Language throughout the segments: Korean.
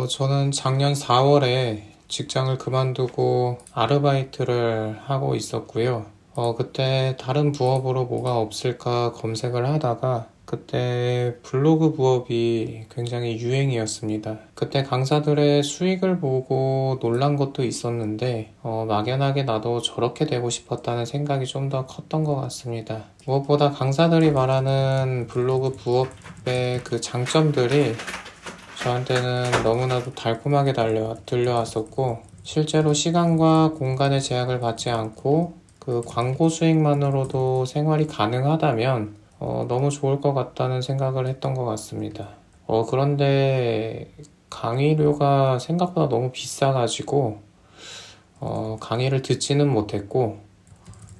저는 작년 4월에 직장을 그만두고 아르바이트를 하고 있었고요. 그때 다른 부업으로 뭐가 없을까 검색을 하다가 그때 블로그 부업이 굉장히 유행이었습니다. 그때 강사들의 수익을 보고 놀란 것도 있었는데, 막연하게 나도 저렇게 되고 싶었다는 생각이 좀 더 컸던 것 같습니다. 무엇보다 강사들이 말하는 블로그 부업의 그 장점들이 저한테는 너무나도 달콤하게 들려왔었고, 실제로 시간과 공간의 제약을 받지 않고 그 광고 수익만으로도 생활이 가능하다면 너무 좋을 것 같다는 생각을 했던 것 같습니다. 그런데 강의료가 생각보다 너무 비싸가지고 강의를 듣지는 못했고,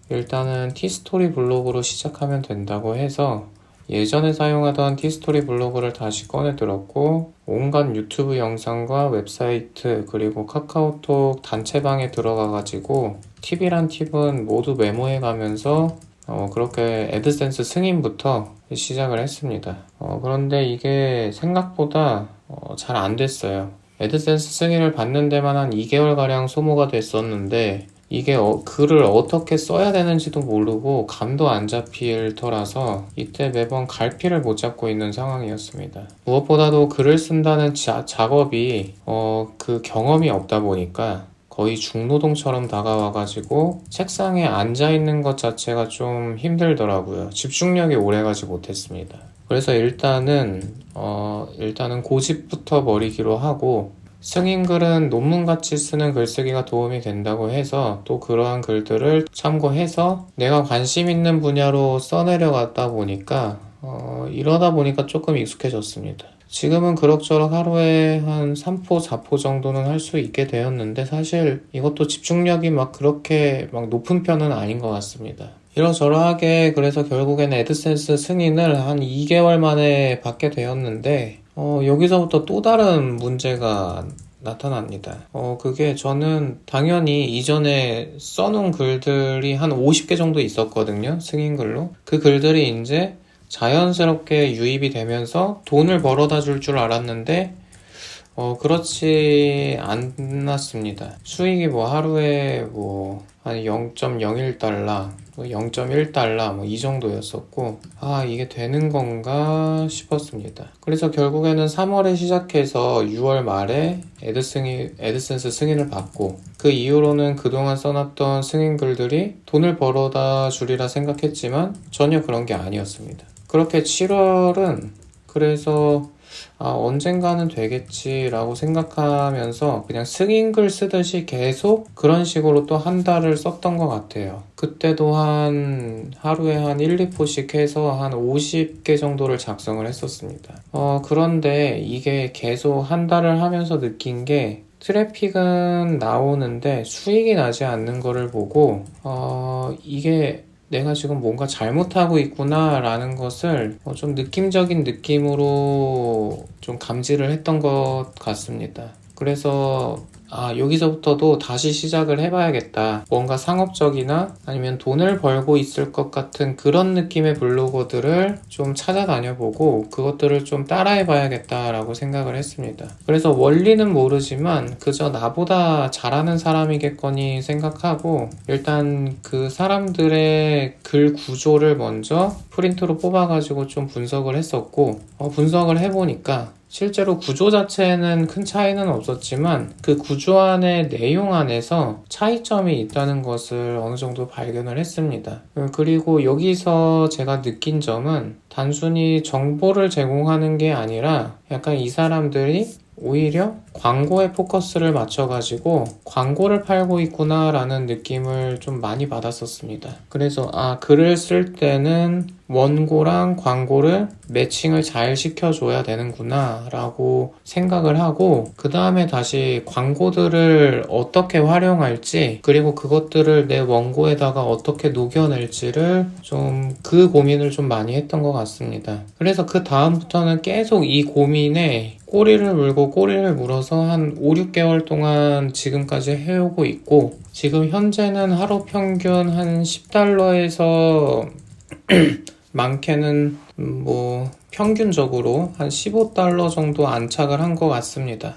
일단은 티스토리 블로그로 시작하면 된다고 해서 예전에 사용하던 티스토리 블로그를 다시 꺼내 들었고, 온갖 유튜브 영상과 웹사이트 그리고 카카오톡 단체방에 들어가 가지고 팁이란 팁은 모두 메모해 가면서 그렇게 애드센스 승인부터 시작을 했습니다. 그런데 이게 생각보다 잘 안 됐어요. 애드센스 승인을 받는 데만 한 2개월가량 소모가 됐었는데, 이게 글을 어떻게 써야 되는지도 모르고 감도 안 잡힐 터라서 이때 매번 갈피를 못 잡고 있는 상황이었습니다. 무엇보다도 글을 쓴다는 작업이 그 경험이 없다 보니까 거의 중노동처럼 다가와가지고 책상에 앉아있는 것 자체가 좀 힘들더라고요. 집중력이 오래가지 못했습니다. 그래서 일단은 고집부터 버리기로 하고, 승인글은 논문같이 쓰는 글쓰기가 도움이 된다고 해서 또 그러한 글들을 참고해서 내가 관심 있는 분야로 써내려갔다 보니까 이러다 보니까 조금 익숙해졌습니다. 지금은 그럭저럭 하루에 한 3포, 4포 정도는 할 수 있게 되었는데, 사실 이것도 집중력이 막 그렇게 막 높은 편은 아닌 것 같습니다. 이러저러하게 그래서 결국에는 애드센스 승인을 한 2개월 만에 받게 되었는데, 여기서부터 또 다른 문제가 나타납니다. 그게 저는 당연히 이전에 써놓은 글들이 한 50개 정도 있었거든요. 승인글로. 그 글들이 이제 자연스럽게 유입이 되면서 돈을 벌어다 줄 줄 알았는데, 그렇지 않았습니다. 수익이 뭐 하루에 뭐 한 0.01달러, 0.1달러 뭐 이 정도였었고, 이게 되는 건가 싶었습니다. 그래서 결국에는 3월에 시작해서 6월 말에 애드센스 승인을 받고, 그 이후로는 그동안 써놨던 승인글들이 돈을 벌어다 주리라 생각했지만 전혀 그런 게 아니었습니다. 그렇게 7월은 그래서 언젠가는 되겠지라고 생각하면서 그냥 승인글 쓰듯이 계속 그런 식으로 또 한 달을 썼던 것 같아요. 그때도 하루에 한 1, 2포씩 해서 한 50개 정도를 작성을 했었습니다. 그런데 이게 계속 한 달을 하면서 느낀 게, 트래픽은 나오는데 수익이 나지 않는 거를 보고 이게 내가 지금 뭔가 잘못하고 있구나 라는 것을 좀 느낌적인 느낌으로 좀 감지를 했던 것 같습니다. 그래서 여기서부터도 다시 시작을 해봐야겠다. 뭔가 상업적이나 아니면 돈을 벌고 있을 것 같은 그런 느낌의 블로거들을 좀 찾아다녀보고 그것들을 좀 따라해봐야겠다라고 생각을 했습니다. 그래서 원리는 모르지만 그저 나보다 잘하는 사람이겠거니 생각하고, 일단 그 사람들의 글 구조를 먼저 프린트로 뽑아가지고 좀 분석을 했었고, 분석을 해보니까 실제로 구조 자체는 큰 차이는 없었지만 그 구조 안의 내용 안에서 차이점이 있다는 것을 어느 정도 발견을 했습니다. 그리고 여기서 제가 느낀 점은 단순히 정보를 제공하는 게 아니라 약간 이 사람들이 오히려 광고에 포커스를 맞춰가지고 광고를 팔고 있구나 라는 느낌을 좀 많이 받았었습니다. 그래서 글을 쓸 때는 원고랑 광고를 매칭을 잘 시켜줘야 되는구나 라고 생각을 하고, 그 다음에 다시 광고들을 어떻게 활용할지, 그리고 그것들을 내 원고에다가 어떻게 녹여낼지를 좀 그 고민을 좀 많이 했던 것 같습니다. 그래서 그 다음부터는 계속 이 고민에 꼬리를 물어서 한 5, 6개월 동안 지금까지 해오고 있고, 지금 현재는 하루 평균 한 $10에서 많게는 평균적으로 한 15달러 정도 안착을 한 것 같습니다.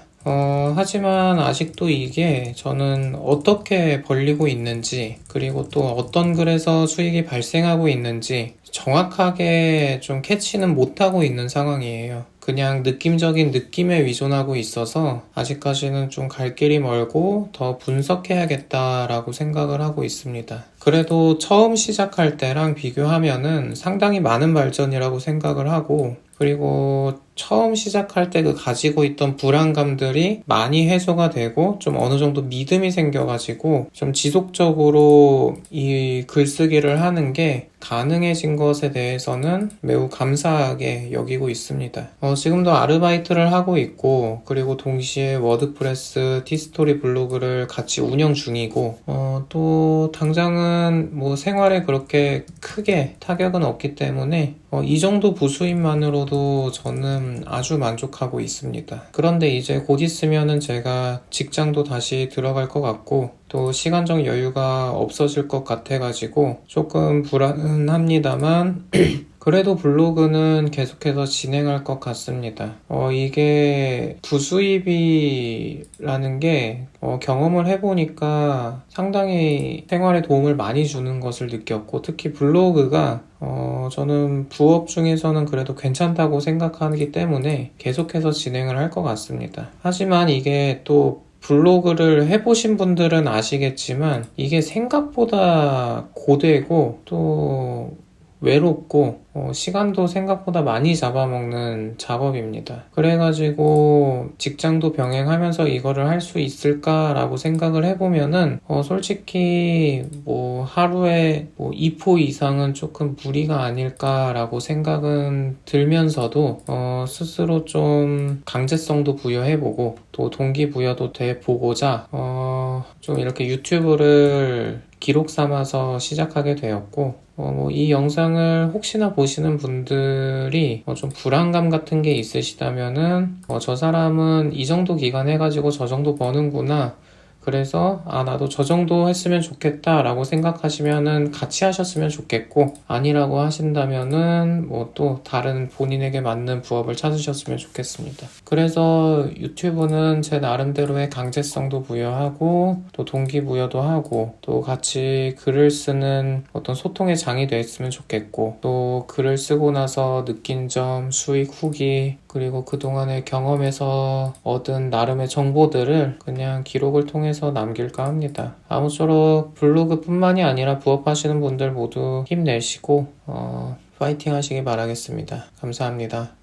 하지만 아직도 이게 저는 어떻게 벌리고 있는지, 그리고 또 어떤 글에서 수익이 발생하고 있는지 정확하게 좀 캐치는 못하고 있는 상황이에요. 그냥 느낌적인 느낌에 의존하고 있어서 아직까지는 좀 갈 길이 멀고 더 분석해야겠다라고 생각을 하고 있습니다. 그래도 처음 시작할 때랑 비교하면은 상당히 많은 발전이라고 생각을 하고, 그리고 처음 시작할 때 그 가지고 있던 불안감들이 많이 해소가 되고 좀 어느 정도 믿음이 생겨가지고 좀 지속적으로 이 글쓰기를 하는 게 가능해진 것에 대해서는 매우 감사하게 여기고 있습니다. 지금도 아르바이트를 하고 있고, 그리고 동시에 워드프레스 티스토리 블로그를 같이 운영 중이고, 또 당장은 뭐 생활에 그렇게 크게 타격은 없기 때문에 이 정도 부수입만으로도 저는 아주 만족하고 있습니다. 그런데 이제 곧 있으면은 제가 직장도 다시 들어갈 것 같고, 또 시간적 여유가 없어질 것 같아가지고 조금 불안합니다만 그래도 블로그는 계속해서 진행할 것 같습니다. 이게 부수입이라는 게 경험을 해보니까 상당히 생활에 도움을 많이 주는 것을 느꼈고, 특히 블로그가 저는 부업 중에서는 그래도 괜찮다고 생각하기 때문에 계속해서 진행을 할 것 같습니다. 하지만 이게 또 블로그를 해보신 분들은 아시겠지만 이게 생각보다 고되고 또 외롭고 시간도 생각보다 많이 잡아먹는 작업입니다. 그래가지고 직장도 병행하면서 이거를 할 수 있을까라고 생각을 해보면은 솔직히 뭐 하루에 뭐 2포 이상은 조금 무리가 아닐까라고 생각은 들면서도 스스로 좀 강제성도 부여해보고 또 동기부여도 돼보고자 좀 이렇게 유튜브를 기록 삼아서 시작하게 되었고, 이 영상을 혹시나 보시는 분들이 좀 불안감 같은 게 있으시다면은 저 사람은 이 정도 기간 해가지고 저 정도 버는구나, 그래서 나도 저 정도 했으면 좋겠다 라고 생각하시면은 같이 하셨으면 좋겠고, 아니라고 하신다면은 뭐 또 다른 본인에게 맞는 부업을 찾으셨으면 좋겠습니다. 그래서 유튜브는 제 나름대로의 강제성도 부여하고 또 동기부여도 하고 또 같이 글을 쓰는 어떤 소통의 장이 됐으면 좋겠고, 또 글을 쓰고 나서 느낀 점, 수익 후기, 그리고 그동안의 경험에서 얻은 나름의 정보들을 그냥 기록을 통해서 남길까 합니다. 아무쪼록 블로그뿐만이 아니라 부업하시는 분들 모두 힘내시고 파이팅 하시기 바라겠습니다. 감사합니다.